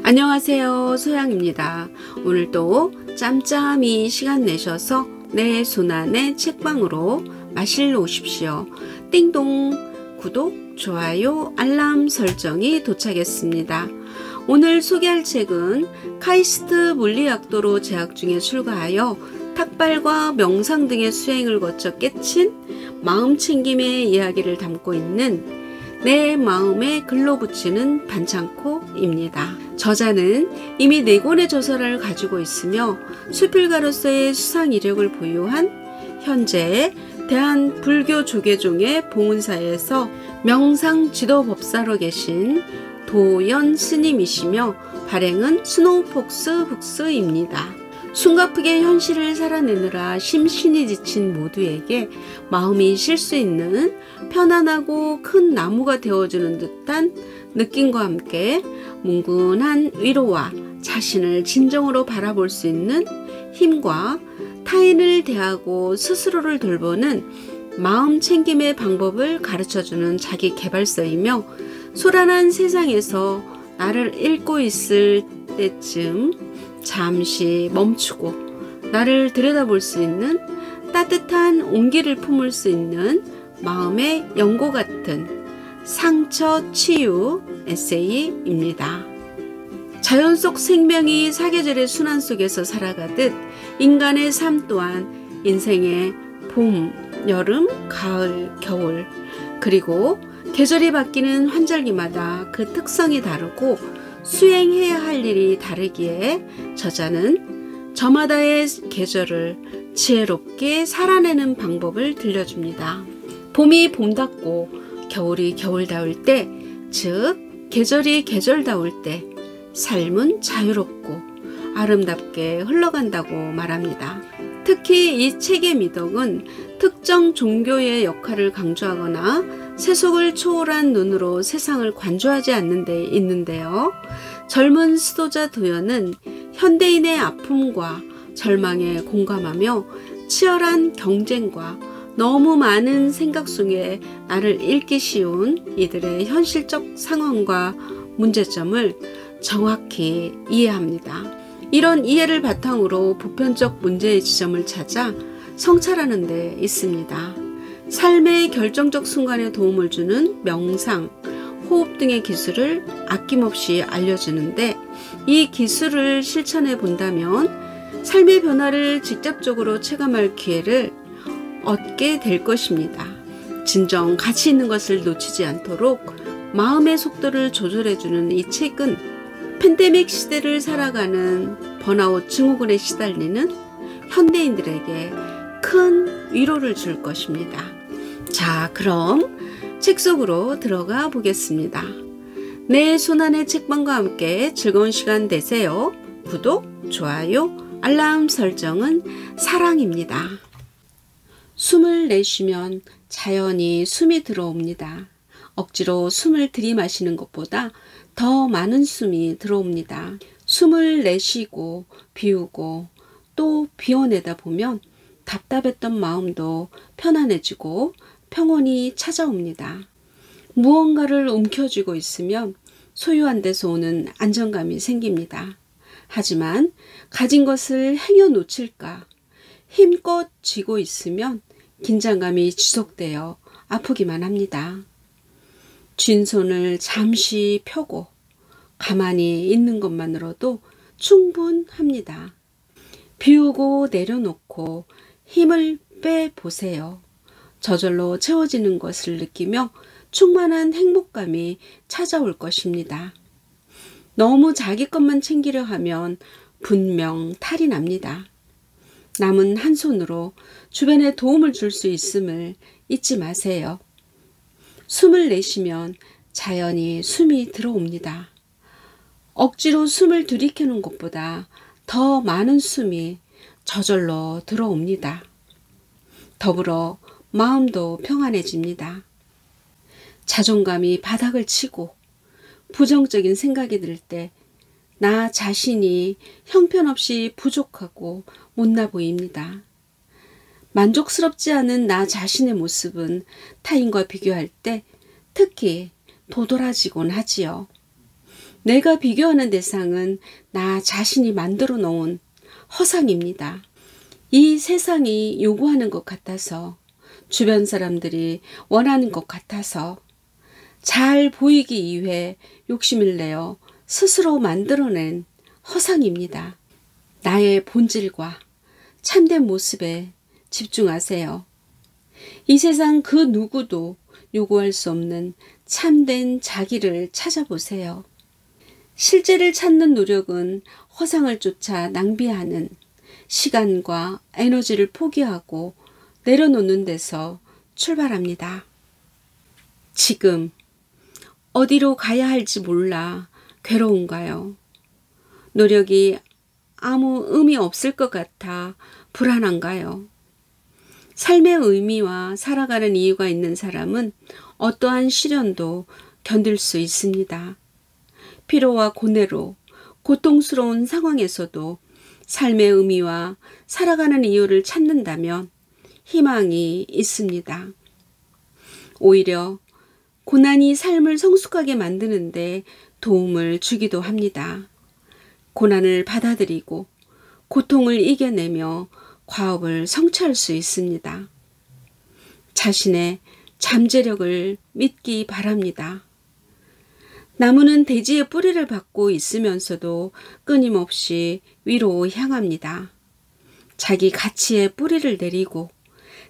안녕하세요, 소양입니다. 오늘도 짬짬이 시간 내셔서 내 손안의 책방으로 마실러 오십시오. 띵동 구독, 좋아요, 알람 설정이 도착했습니다. 오늘 소개할 책은 카이스트 물리학도로 재학 중에 출가하여 탁발과 명상 등의 수행을 거쳐 깨친 마음 챙김의 이야기를 담고 있는 내 마음에 글로 붙이는 반창고입니다. 저자는 이미 4권의 저서를 가지고 있으며 수필가로서의 수상 이력을 보유한 현재 대한불교조계종의 봉은사에서 명상 지도법사로 계신 도연 스님이시며 발행은 스노우폭스 북스입니다. 숨가쁘게 현실을 살아내느라 심신이 지친 모두에게 마음이 쉴 수 있는 편안하고 큰 나무가 되어주는 듯한 느낌과 함께 뭉근한 위로와 자신을 진정으로 바라볼 수 있는 힘과 타인을 대하고 스스로를 돌보는 마음 챙김의 방법을 가르쳐주는 자기 개발서이며 소란한 세상에서 나를 읽고 있을 때쯤 잠시 멈추고 나를 들여다볼 수 있는 따뜻한 온기를 품을 수 있는 마음의 연고 같은 상처 치유 에세이입니다. 자연 속 생명이 사계절의 순환 속에서 살아가듯 인간의 삶 또한 인생의 봄, 여름, 가을, 겨울 그리고 계절이 바뀌는 환절기마다 그 특성이 다르고 수행해야 할 일이 다르기에 저자는 저마다의 계절을 지혜롭게 살아내는 방법을 들려줍니다. 봄이 봄답고 겨울이 겨울다울 때, 즉 계절이 계절다울 때 삶은 자유롭고 아름답게 흘러간다고 말합니다. 특히 이 책의 미덕은 특정 종교의 역할을 강조하거나 세속을 초월한 눈으로 세상을 관조하지 않는 데 있는데요. 젊은 수도자 도연은 현대인의 아픔과 절망에 공감하며 치열한 경쟁과 너무 많은 생각 속에 나를 잃기 쉬운 이들의 현실적 상황과 문제점을 정확히 이해합니다. 이런 이해를 바탕으로 보편적 문제의 지점을 찾아 성찰하는 데 있습니다. 삶의 결정적 순간에 도움을 주는 명상, 호흡 등의 기술을 아낌없이 알려주는데 이 기술을 실천해 본다면 삶의 변화를 직접적으로 체감할 기회를 얻게 될 것입니다. 진정 가치 있는 것을 놓치지 않도록 마음의 속도를 조절해주는 이 책은 팬데믹 시대를 살아가는 번아웃 증후군에 시달리는 현대인들에게 큰 위로를 줄 것입니다. 자, 그럼 책 속으로 들어가 보겠습니다. 내 손안의 책방과 함께 즐거운 시간 되세요. 구독, 좋아요, 알람 설정은 사랑입니다. 숨을 내쉬면 자연히 숨이 들어옵니다. 억지로 숨을 들이마시는 것보다 더 많은 숨이 들어옵니다. 숨을 내쉬고 비우고 또 비워내다 보면 답답했던 마음도 편안해지고 평온이 찾아옵니다. 무언가를 움켜쥐고 있으면 소유한 데서 오는 안정감이 생깁니다. 하지만 가진 것을 행여 놓칠까 힘껏 쥐고 있으면 긴장감이 지속되어 아프기만 합니다. 쥔 손을 잠시 펴고 가만히 있는 것만으로도 충분합니다. 비우고 내려놓고 힘을 빼보세요. 저절로 채워지는 것을 느끼며 충만한 행복감이 찾아올 것입니다. 너무 자기 것만 챙기려 하면 분명 탈이 납니다. 남은 한 손으로 주변에 도움을 줄 수 있음을 잊지 마세요. 숨을 내쉬면 자연히 숨이 들어옵니다. 억지로 숨을 들이켜는 것보다 더 많은 숨이 저절로 들어옵니다. 더불어 마음도 평안해집니다. 자존감이 바닥을 치고 부정적인 생각이 들 때 나 자신이 형편없이 부족하고 못나 보입니다. 만족스럽지 않은 나 자신의 모습은 타인과 비교할 때 특히 도드라지곤 하지요. 내가 비교하는 대상은 나 자신이 만들어 놓은 허상입니다. 이 세상이 요구하는 것 같아서, 주변 사람들이 원하는 것 같아서, 잘 보이기 위해 욕심을 내어 스스로 만들어낸 허상입니다. 나의 본질과 참된 모습에 집중하세요. 이 세상 그 누구도 요구할 수 없는 참된 자기를 찾아보세요. 실제를 찾는 노력은 허상을 쫓아 낭비하는 시간과 에너지를 포기하고 내려놓는 데서 출발합니다. 지금 어디로 가야 할지 몰라 괴로운가요? 노력이 아무 의미 없을 것 같아 불안한가요? 삶의 의미와 살아가는 이유가 있는 사람은 어떠한 시련도 견딜 수 있습니다. 피로와 고뇌로 고통스러운 상황에서도 삶의 의미와 살아가는 이유를 찾는다면 희망이 있습니다. 오히려 고난이 삶을 성숙하게 만드는데 도움을 주기도 합니다. 고난을 받아들이고 고통을 이겨내며 과업을 성취할 수 있습니다. 자신의 잠재력을 믿기 바랍니다. 나무는 대지의 뿌리를 받고 있으면서도 끊임없이 위로 향합니다. 자기 가치의 뿌리를 내리고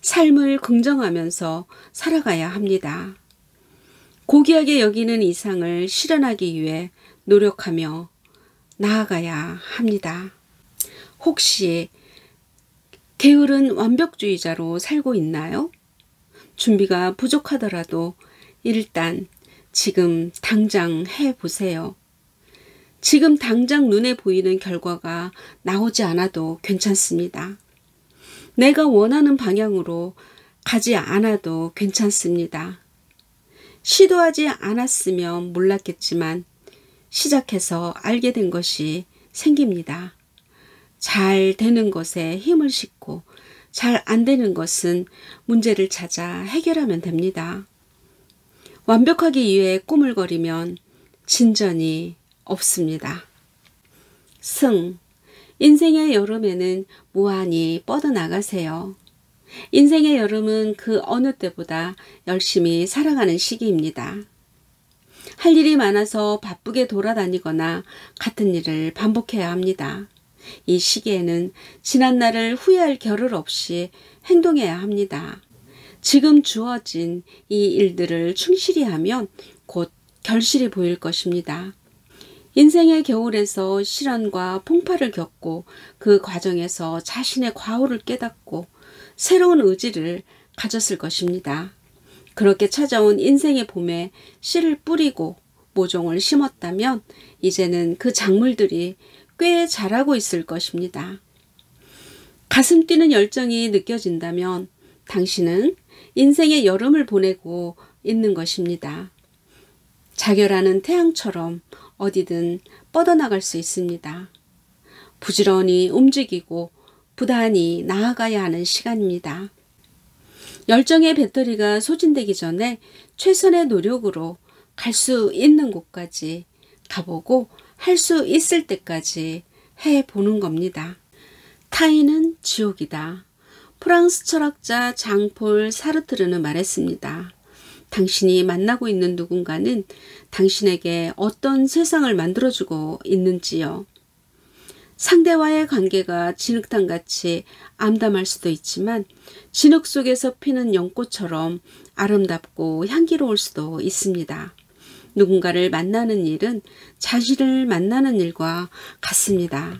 삶을 긍정하면서 살아가야 합니다. 고귀하게 여기는 이상을 실현하기 위해 노력하며 나아가야 합니다. 혹시 게으른 완벽주의자로 살고 있나요? 준비가 부족하더라도 일단 지금 당장 해보세요. 지금 당장 눈에 보이는 결과가 나오지 않아도 괜찮습니다. 내가 원하는 방향으로 가지 않아도 괜찮습니다. 시도하지 않았으면 몰랐겠지만 시작해서 알게 된 것이 생깁니다. 잘 되는 것에 힘을 싣고 잘 안 되는 것은 문제를 찾아 해결하면 됩니다. 완벽하기 위해 꾸물거리면 진전이 없습니다. 승. 인생의 여름에는 무한히 뻗어나가세요. 인생의 여름은 그 어느 때보다 열심히 살아가는 시기입니다. 할 일이 많아서 바쁘게 돌아다니거나 같은 일을 반복해야 합니다. 이 시기에는 지난 날을 후회할 겨를 없이 행동해야 합니다. 지금 주어진 이 일들을 충실히 하면 곧 결실이 보일 것입니다. 인생의 겨울에서 시련과 풍파를 겪고 그 과정에서 자신의 과오를 깨닫고 새로운 의지를 가졌을 것입니다. 그렇게 찾아온 인생의 봄에 씨를 뿌리고 모종을 심었다면 이제는 그 작물들이 꽤 자라고 있을 것입니다. 가슴 뛰는 열정이 느껴진다면 당신은 인생의 여름을 보내고 있는 것입니다. 자결하는 태양처럼 어디든 뻗어나갈 수 있습니다. 부지런히 움직이고 부단히 나아가야 하는 시간입니다. 열정의 배터리가 소진되기 전에 최선의 노력으로 갈 수 있는 곳까지 가보고 할 수 있을 때까지 해보는 겁니다. 타인은 지옥이다. 프랑스 철학자 장폴 사르트르는 말했습니다. 당신이 만나고 있는 누군가는 당신에게 어떤 세상을 만들어주고 있는지요. 상대와의 관계가 진흙탕같이 암담할 수도 있지만 진흙 속에서 피는 연꽃처럼 아름답고 향기로울 수도 있습니다. 누군가를 만나는 일은 자신을 만나는 일과 같습니다.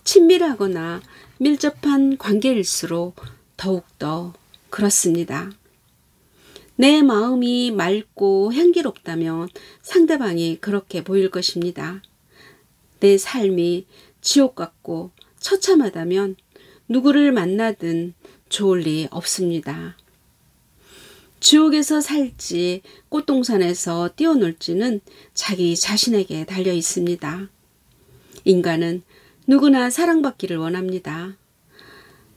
친밀하거나 밀접한 관계일수록 더욱더 그렇습니다. 내 마음이 맑고 향기롭다면 상대방이 그렇게 보일 것입니다. 내 삶이 지옥 같고 처참하다면 누구를 만나든 좋을 리 없습니다. 지옥에서 살지 꽃동산에서 뛰어놀지는 자기 자신에게 달려 있습니다. 인간은 누구나 사랑받기를 원합니다.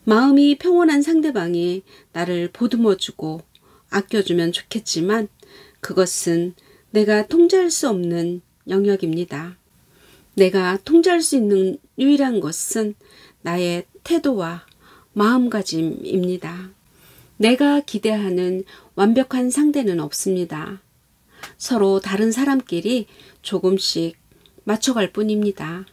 마음이 평온한 상대방이 나를 보듬어주고 아껴주면 좋겠지만 그것은 내가 통제할 수 없는 영역입니다. 내가 통제할 수 있는 유일한 것은 나의 태도와 마음가짐입니다. 내가 기대하는 완벽한 상대는 없습니다. 서로 다른 사람끼리 조금씩 맞춰갈 뿐입니다.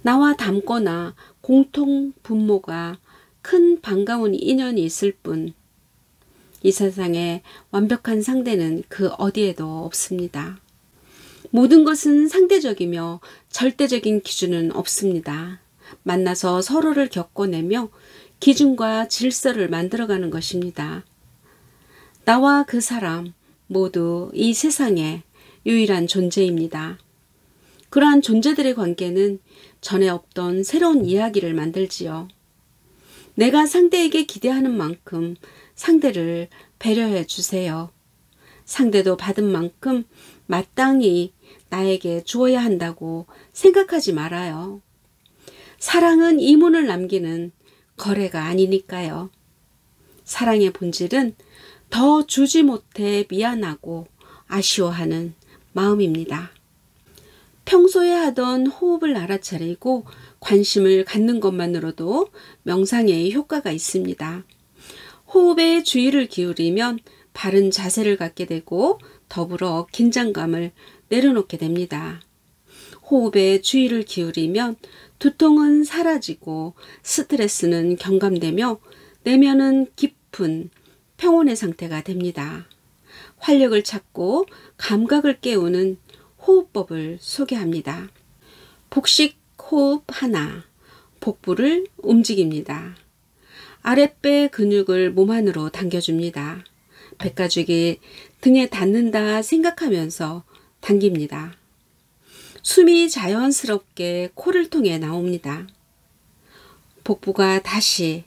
나와 닮거나 공통 분모가 큰 반가운 인연이 있을 뿐, 이 세상에 완벽한 상대는 그 어디에도 없습니다. 모든 것은 상대적이며 절대적인 기준은 없습니다. 만나서 서로를 겪어내며 기준과 질서를 만들어가는 것입니다. 나와 그 사람 모두 이 세상의 유일한 존재입니다. 그러한 존재들의 관계는 전에 없던 새로운 이야기를 만들지요. 내가 상대에게 기대하는 만큼 상대를 배려해 주세요. 상대도 받은 만큼 마땅히 나에게 주어야 한다고 생각하지 말아요. 사랑은 이문을 남기는 거래가 아니니까요. 사랑의 본질은 더 주지 못해 미안하고 아쉬워하는 마음입니다. 평소에 하던 호흡을 알아차리고 관심을 갖는 것만으로도 명상에 효과가 있습니다. 호흡에 주의를 기울이면 바른 자세를 갖게 되고 더불어 긴장감을 내려놓게 됩니다. 호흡에 주의를 기울이면 두통은 사라지고 스트레스는 경감되며 내면은 깊은 평온의 상태가 됩니다. 활력을 찾고 감각을 깨우는 호흡법을 소개합니다. 복식 호흡 하나, 복부를 움직입니다. 아랫배 근육을 몸 안으로 당겨줍니다. 백가죽이 등에 닿는다 생각하면서 당깁니다. 숨이 자연스럽게 코를 통해 나옵니다. 복부가 다시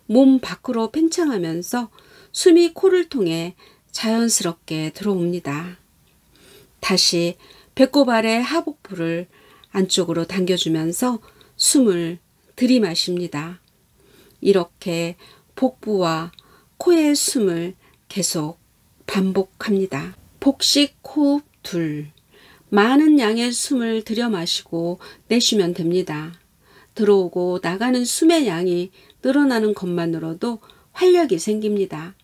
몸 밖으로 팽창하면서 숨이 코를 통해 자연스럽게 들어옵니다. 다시 배꼽 아래 하복부를 안쪽으로 당겨주면서 숨을 들이마십니다. 이렇게 복부와 코의 숨을 계속 반복합니다. 복식 호흡 둘. 많은 양의 숨을 들여 마시고 내쉬면 됩니다. 들어오고 나가는 숨의 양이 늘어나는 것만으로도 활력이 생깁니다.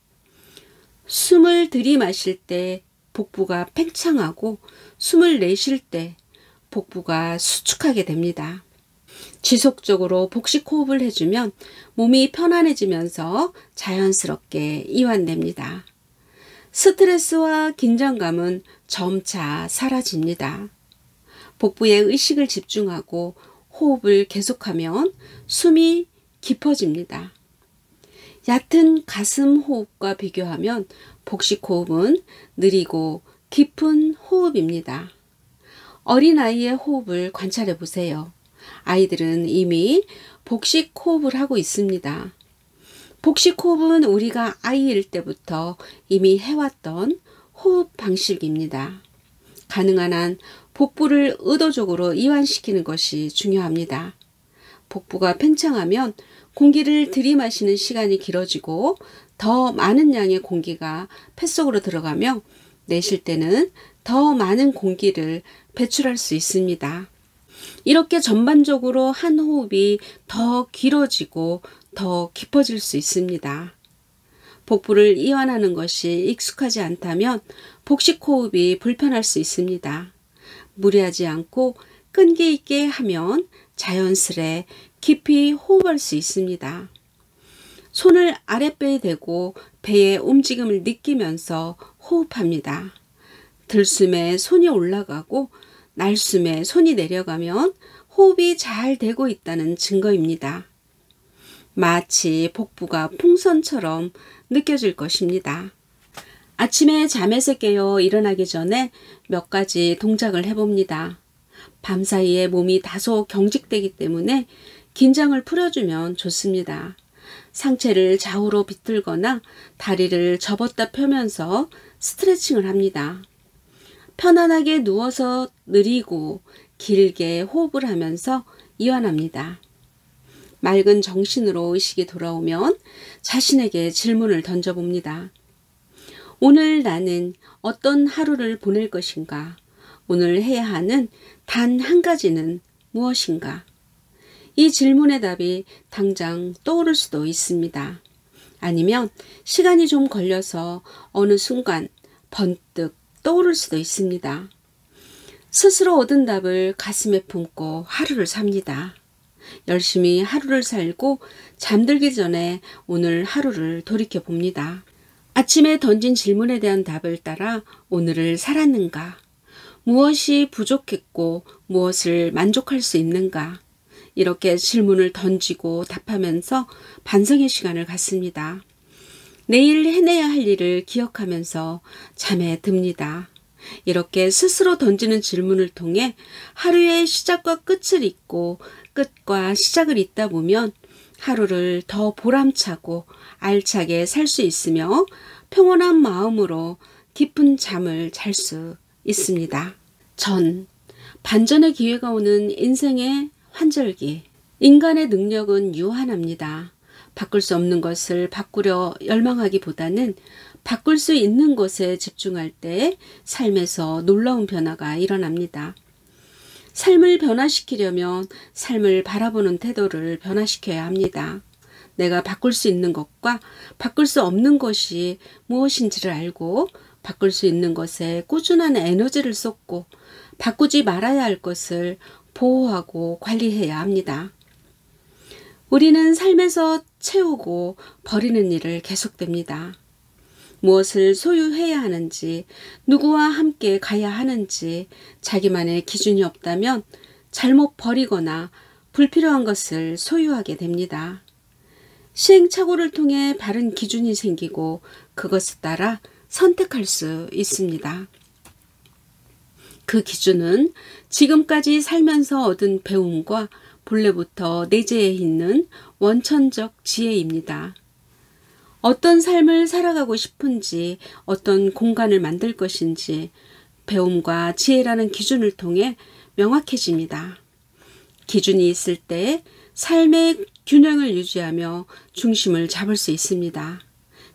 숨을 들이마실 때 복부가 팽창하고 숨을 내쉴 때 복부가 수축하게 됩니다. 지속적으로 복식 호흡을 해주면 몸이 편안해지면서 자연스럽게 이완됩니다. 스트레스와 긴장감은 점차 사라집니다. 복부에 의식을 집중하고 호흡을 계속하면 숨이 깊어집니다. 얕은 가슴 호흡과 비교하면 복식 호흡은 느리고 깊은 호흡입니다. 어린아이의 호흡을 관찰해 보세요. 아이들은 이미 복식 호흡을 하고 있습니다. 복식 호흡은 우리가 아이일 때부터 이미 해왔던 호흡 방식입니다. 가능한 한 복부를 의도적으로 이완시키는 것이 중요합니다. 복부가 팽창하면 공기를 들이마시는 시간이 길어지고 더 많은 양의 공기가 폐속으로 들어가며 내쉴 때는 더 많은 공기를 배출할 수 있습니다. 이렇게 전반적으로 한 호흡이 더 길어지고 더 깊어질 수 있습니다. 복부를 이완하는 것이 익숙하지 않다면 복식 호흡이 불편할 수 있습니다. 무리하지 않고 끈기 있게 하면 자연스레 깊이 호흡할 수 있습니다. 손을 아랫배에 대고 배의 움직임을 느끼면서 호흡합니다. 들숨에 손이 올라가고 날숨에 손이 내려가면 호흡이 잘 되고 있다는 증거입니다. 마치 복부가 풍선처럼 느껴질 것입니다. 아침에 잠에서 깨어 일어나기 전에 몇 가지 동작을 해봅니다. 밤사이에 몸이 다소 경직되기 때문에 긴장을 풀어주면 좋습니다. 상체를 좌우로 비틀거나 다리를 접었다 펴면서 스트레칭을 합니다. 편안하게 누워서 느리고 길게 호흡을 하면서 이완합니다. 맑은 정신으로 의식이 돌아오면 자신에게 질문을 던져봅니다. 오늘 나는 어떤 하루를 보낼 것인가? 오늘 해야 하는 단 한 가지는 무엇인가? 이 질문의 답이 당장 떠오를 수도 있습니다. 아니면 시간이 좀 걸려서 어느 순간 번뜩 떠오를 수도 있습니다. 스스로 얻은 답을 가슴에 품고 하루를 삽니다. 열심히 하루를 살고 잠들기 전에 오늘 하루를 돌이켜 봅니다. 아침에 던진 질문에 대한 답을 따라 오늘을 살았는가? 무엇이 부족했고 무엇을 만족할 수 있는가? 이렇게 질문을 던지고 답하면서 반성의 시간을 갖습니다. 내일 해내야 할 일을 기억하면서 잠에 듭니다. 이렇게 스스로 던지는 질문을 통해 하루의 시작과 끝을 잇고 끝과 시작을 잇다 보면 하루를 더 보람차고 알차게 살 수 있으며 평온한 마음으로 깊은 잠을 잘 수 있습니다. 반전의 기회가 오는 인생의 환절기. 인간의 능력은 유한합니다. 바꿀 수 없는 것을 바꾸려 열망하기보다는 바꿀 수 있는 것에 집중할 때 삶에서 놀라운 변화가 일어납니다. 삶을 변화시키려면 삶을 바라보는 태도를 변화시켜야 합니다. 내가 바꿀 수 있는 것과 바꿀 수 없는 것이 무엇인지를 알고 바꿀 수 있는 것에 꾸준한 에너지를 쏟고 바꾸지 말아야 할 것을 보호하고 관리해야 합니다. 우리는 삶에서 채우고 버리는 일을 계속됩니다. 무엇을 소유해야 하는지, 누구와 함께 가야 하는지 자기만의 기준이 없다면 잘못 버리거나 불필요한 것을 소유하게 됩니다. 시행착오를 통해 바른 기준이 생기고 그것에 따라 선택할 수 있습니다. 그 기준은 지금까지 살면서 얻은 배움과 본래부터 내재해 있는 원천적 지혜입니다. 어떤 삶을 살아가고 싶은지, 어떤 공간을 만들 것인지 배움과 지혜라는 기준을 통해 명확해집니다. 기준이 있을 때 삶의 균형을 유지하며 중심을 잡을 수 있습니다.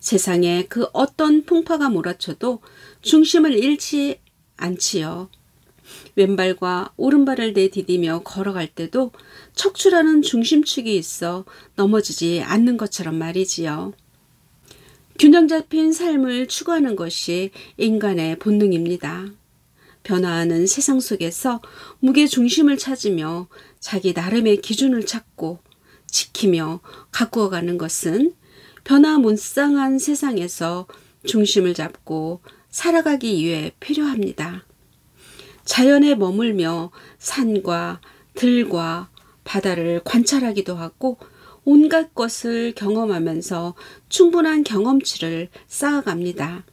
세상에 그 어떤 풍파가 몰아쳐도 중심을 잃지 않지요. 왼발과 오른발을 내디디며 걸어갈 때도 척추라는 중심축이 있어 넘어지지 않는 것처럼 말이지요. 균형 잡힌 삶을 추구하는 것이 인간의 본능입니다. 변화하는 세상 속에서 무게 중심을 찾으며 자기 나름의 기준을 찾고 지키며 가꾸어가는 것은 변화무쌍한 세상에서 중심을 잡고 살아가기 위해 필요합니다. 자연에 머물며 산과 들과 바다를 관찰하기도 하고 온갖 것을 경험하면서 충분한 경험치를 쌓아갑니다.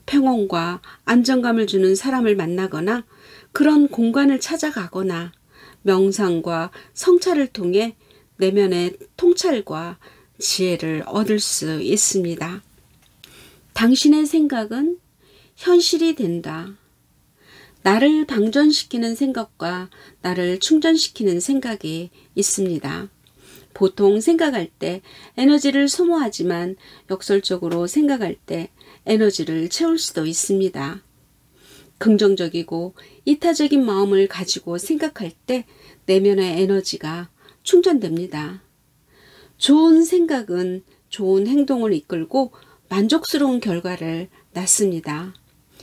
평온과 안정감을 주는 사람을 만나거나 그런 공간을 찾아가거나 명상과 성찰을 통해 내면의 통찰과 지혜를 얻을 수 있습니다. 당신의 생각은 현실이 된다. 나를 방전시키는 생각과 나를 충전시키는 생각이 있습니다. 보통 생각할 때 에너지를 소모하지만 역설적으로 생각할 때 에너지를 채울 수도 있습니다. 긍정적이고 이타적인 마음을 가지고 생각할 때 내면의 에너지가 충전됩니다. 좋은 생각은 좋은 행동을 이끌고 만족스러운 결과를 낳습니다.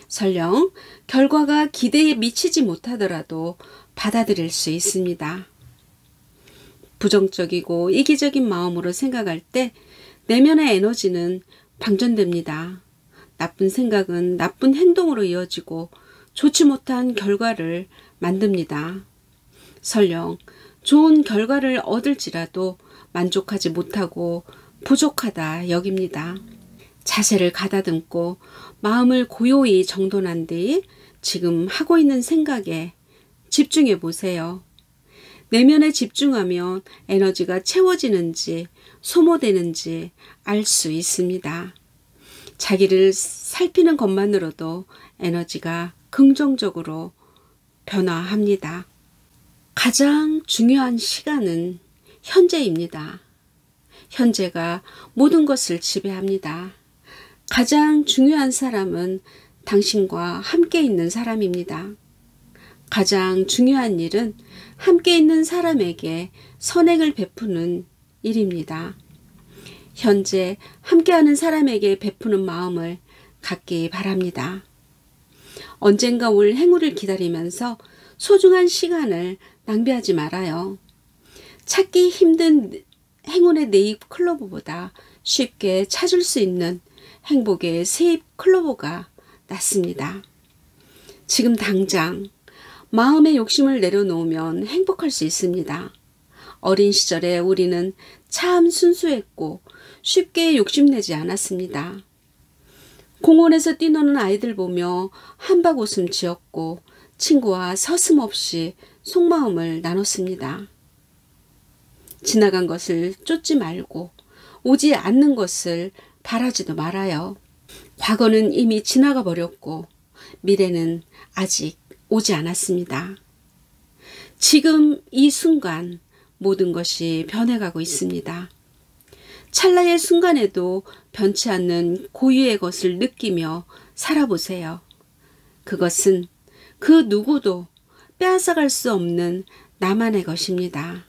설령 결과가 기대에 미치지 못하더라도 받아들일 수 있습니다. 부정적이고 이기적인 마음으로 생각할 때 내면의 에너지는 방전됩니다. 나쁜 생각은 나쁜 행동으로 이어지고 좋지 못한 결과를 만듭니다. 설령 좋은 결과를 얻을지라도 만족하지 못하고 부족하다 여깁니다. 자세를 가다듬고 마음을 고요히 정돈한 뒤 지금 하고 있는 생각에 집중해 보세요. 내면에 집중하면 에너지가 채워지는지 소모되는지 알 수 있습니다. 자기를 살피는 것만으로도 에너지가 긍정적으로 변화합니다. 가장 중요한 시간은 현재입니다. 현재가 모든 것을 지배합니다. 가장 중요한 사람은 당신과 함께 있는 사람입니다. 가장 중요한 일은 함께 있는 사람에게 선행을 베푸는 일입니다. 현재 함께하는 사람에게 베푸는 마음을 갖기 바랍니다. 언젠가 올 행운을 기다리면서 소중한 시간을 낭비하지 말아요. 찾기 힘든 행운의 네잎 클로버보다 쉽게 찾을 수 있는 행복의 새잎 클로버가 낫습니다. 지금 당장 마음의 욕심을 내려놓으면 행복할 수 있습니다. 어린 시절에 우리는 참 순수했고 쉽게 욕심내지 않았습니다. 공원에서 뛰노는 아이들 보며 한박 웃음 지었고 친구와 서슴없이 속마음을 나눴습니다. 지나간 것을 쫓지 말고 오지 않는 것을 바라지도 말아요. 과거는 이미 지나가 버렸고 미래는 아직 오지 않았습니다. 지금 이 순간 모든 것이 변해가고 있습니다. 찰나의 순간에도 변치 않는 고유의 것을 느끼며 살아보세요. 그것은 그 누구도 빼앗아갈 수 없는 나만의 것입니다.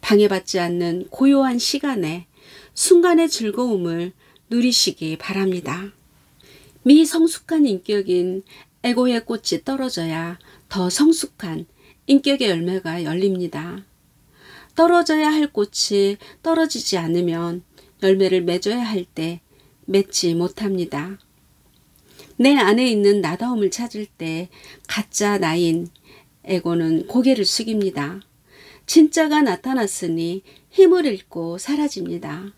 방해받지 않는 고요한 시간에 순간의 즐거움을 누리시기 바랍니다. 미성숙한 인격인 에고의 꽃이 떨어져야 더 성숙한 인격의 열매가 열립니다. 떨어져야 할 꽃이 떨어지지 않으면 열매를 맺어야 할 때 맺지 못합니다. 내 안에 있는 나다움을 찾을 때 가짜 나인 에고는 고개를 숙입니다. 진짜가 나타났으니 힘을 잃고 사라집니다.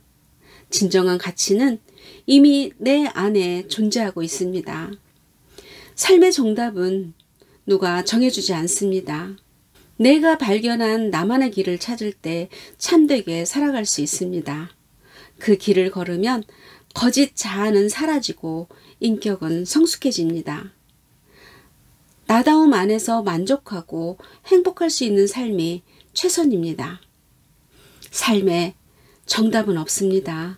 진정한 가치는 이미 내 안에 존재하고 있습니다. 삶의 정답은 누가 정해주지 않습니다. 내가 발견한 나만의 길을 찾을 때 참되게 살아갈 수 있습니다. 그 길을 걸으면 거짓 자아는 사라지고 인격은 성숙해집니다. 나다움 안에서 만족하고 행복할 수 있는 삶이 최선입니다. 삶에 정답은 없습니다.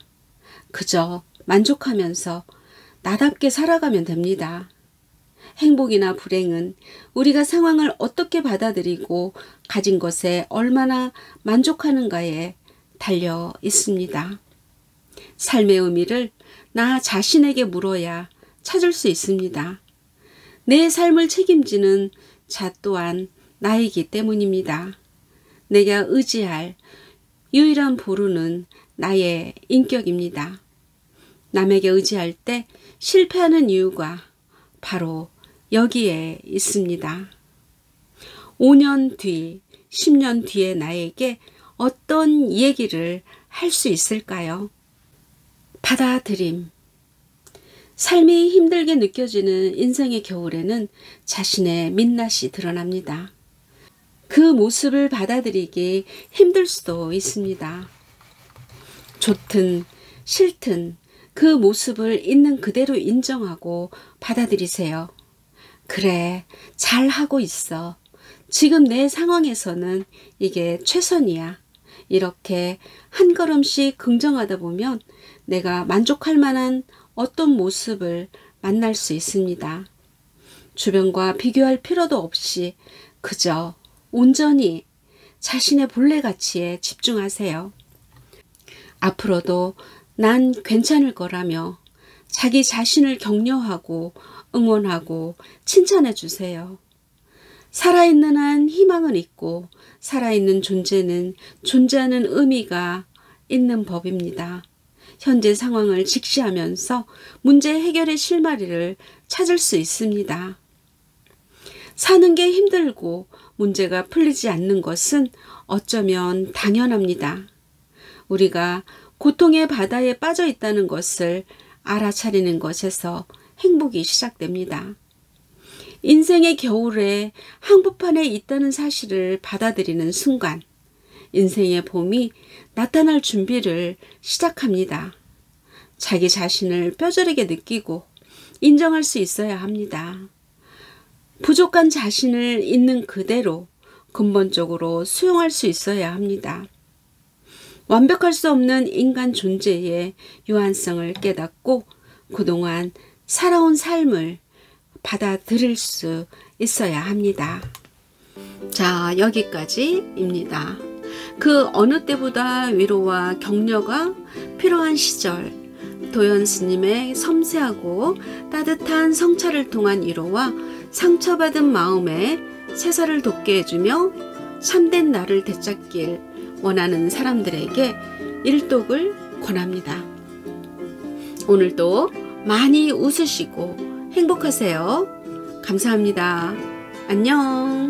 그저 만족하면서 나답게 살아가면 됩니다. 행복이나 불행은 우리가 상황을 어떻게 받아들이고 가진 것에 얼마나 만족하는가에 달려 있습니다. 삶의 의미를 나 자신에게 물어야 찾을 수 있습니다. 내 삶을 책임지는 자 또한 나이기 때문입니다. 내가 의지할 유일한 보루는 나의 인격입니다. 남에게 의지할 때 실패하는 이유가 바로 여기에 있습니다. 5년 뒤, 10년 뒤에 나에게 어떤 얘기를 할 수 있을까요? 받아들임. 삶이 힘들게 느껴지는 인생의 겨울에는 자신의 민낯이 드러납니다. 그 모습을 받아들이기 힘들 수도 있습니다. 좋든 싫든 그 모습을 있는 그대로 인정하고 받아들이세요. 그래, 잘하고 있어. 지금 내 상황에서는 이게 최선이야. 이렇게 한 걸음씩 긍정하다 보면 내가 만족할 만한 어떤 모습을 만날 수 있습니다. 주변과 비교할 필요도 없이 그저 온전히 자신의 본래 가치에 집중하세요. 앞으로도 난 괜찮을 거라며 자기 자신을 격려하고 응원하고 칭찬해 주세요. 살아있는 한 희망은 있고 살아있는 존재는 존재하는 의미가 있는 법입니다. 현재 상황을 직시하면서 문제 해결의 실마리를 찾을 수 있습니다. 사는 게 힘들고 문제가 풀리지 않는 것은 어쩌면 당연합니다. 우리가 고통의 바다에 빠져 있다는 것을 알아차리는 것에서 행복이 시작됩니다. 인생의 겨울에 한복판에 있다는 사실을 받아들이는 순간 인생의 봄이 나타날 준비를 시작합니다. 자기 자신을 뼈저리게 느끼고 인정할 수 있어야 합니다. 부족한 자신을 있는 그대로 근본적으로 수용할 수 있어야 합니다. 완벽할 수 없는 인간 존재의 유한성을 깨닫고 그동안 살아온 삶을 받아들일 수 있어야 합니다. 자, 여기까지입니다. 그 어느 때보다 위로와 격려가 필요한 시절, 도연 스님의 섬세하고 따뜻한 성찰을 통한 위로와 상처받은 마음에 새살을 돋게 해주며 참된 나를 되찾길 원하는 사람들에게 일독을 권합니다. 오늘도 많이 웃으시고 행복하세요. 감사합니다. 안녕.